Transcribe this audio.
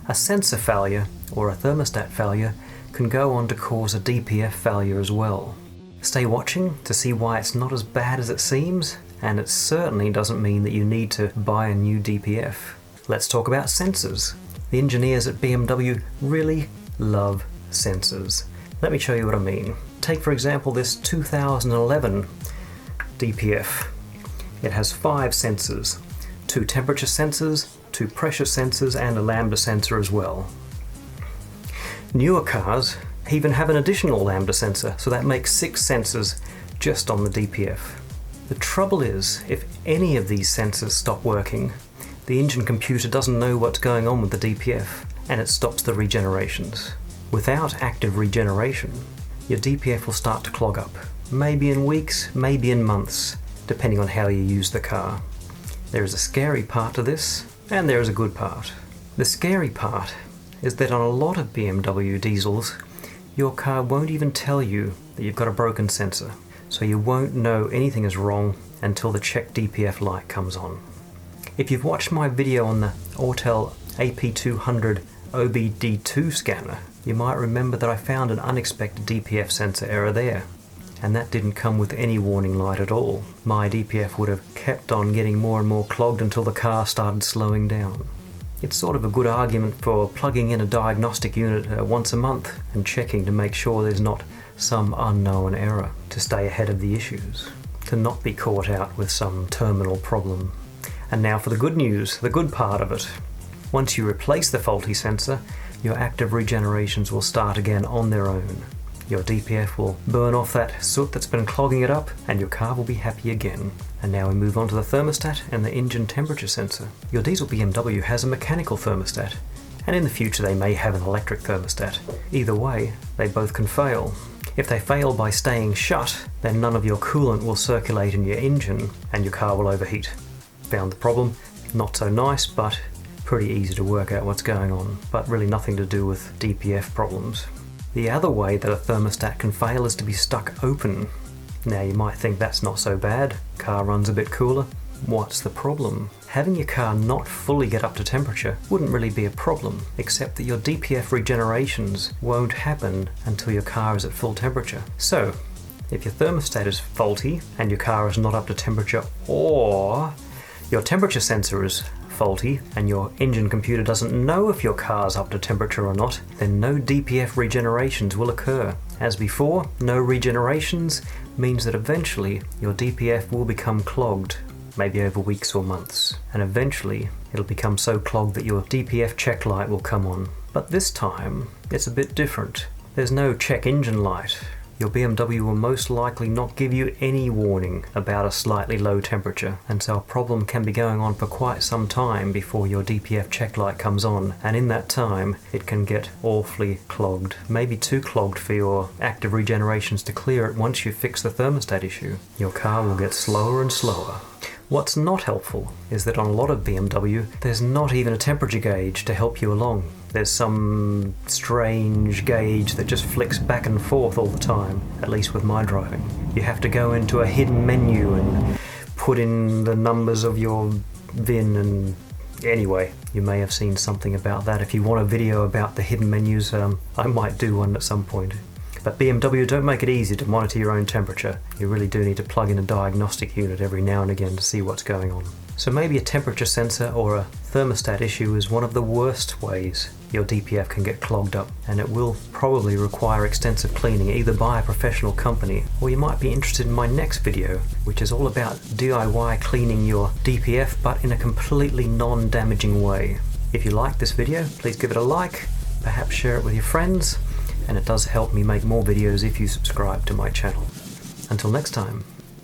A sensor failure, or a thermostat failure, can go on to cause a DPF failure as well. Stay watching to see why it's not as bad as it seems, and it certainly doesn't mean that you need to buy a new DPF. Let's talk about sensors. The engineers at BMW really love sensors. Let me show you what I mean. Take for example this 2011 DPF. It has 5 sensors, 2 temperature sensors, 2 pressure sensors and a lambda sensor as well. Newer cars even have an additional lambda sensor, so that makes 6 sensors just on the DPF. The trouble is, if any of these sensors stop working, the engine computer doesn't know what's going on with the DPF, and it stops the regenerations. Without active regeneration, your DPF will start to clog up. Maybe in weeks, maybe in months, depending on how you use the car. There is a scary part to this, and there is a good part. The scary part is that on a lot of BMW diesels, your car won't even tell you that you've got a broken sensor, so you won't know anything is wrong until the check DPF light comes on. If you've watched my video on the Autel AP200 OBD2 scanner, you might remember that I found an unexpected DPF sensor error there, and that didn't come with any warning light at all. My DPF would have kept on getting more and more clogged until the car started slowing down. It's sort of a good argument for plugging in a diagnostic unit once a month and checking to make sure there's not some unknown error, to stay ahead of the issues, to not be caught out with some terminal problem. And now for the good news, the good part of it. Once you replace the faulty sensor, your active regenerations will start again on their own. Your DPF will burn off that soot that's been clogging it up, and your car will be happy again. And now we move on to the thermostat and the engine temperature sensor. Your diesel BMW has a mechanical thermostat, and in the future they may have an electric thermostat. Either way, they both can fail. If they fail by staying shut, then none of your coolant will circulate in your engine, and your car will overheat. Found the problem? Not so nice, but pretty easy to work out what's going on, but really nothing to do with DPF problems. The other way that a thermostat can fail is to be stuck open. Now you might think that's not so bad, car runs a bit cooler. What's the problem? Having your car not fully get up to temperature wouldn't really be a problem, except that your DPF regenerations won't happen until your car is at full temperature. So, if your thermostat is faulty and your car is not up to temperature, or your temperature sensor is faulty and your engine computer doesn't know if your car's up to temperature or not, then no DPF regenerations will occur. As before, no regenerations means that eventually your DPF will become clogged, maybe over weeks or months, and eventually it'll become so clogged that your DPF check light will come on. But this time it's a bit different. There's no check engine light. Your BMW will most likely not give you any warning about a slightly low temperature, and so a problem can be going on for quite some time before your DPF check light comes on, and in that time it can get awfully clogged. Maybe too clogged for your active regenerations to clear it once you fix the thermostat issue. Your car will get slower and slower. What's not helpful is that on a lot of BMW, there's not even a temperature gauge to help you along. There's some strange gauge that just flicks back and forth all the time, at least with my driving. You have to go into a hidden menu and put in the numbers of your VIN, and anyway, you may have seen something about that. If you want a video about the hidden menus, I might do one at some point. But BMW don't make it easy to monitor your own temperature. You really do need to plug in a diagnostic unit every now and again to see what's going on. So maybe a temperature sensor or a thermostat issue is one of the worst ways your DPF can get clogged up, and it will probably require extensive cleaning either by a professional company, or you might be interested in my next video, which is all about DIY cleaning your DPF but in a completely non-damaging way. If you like this video, please give it a like, perhaps share it with your friends, and it does help me make more videos if you subscribe to my channel. Until next time.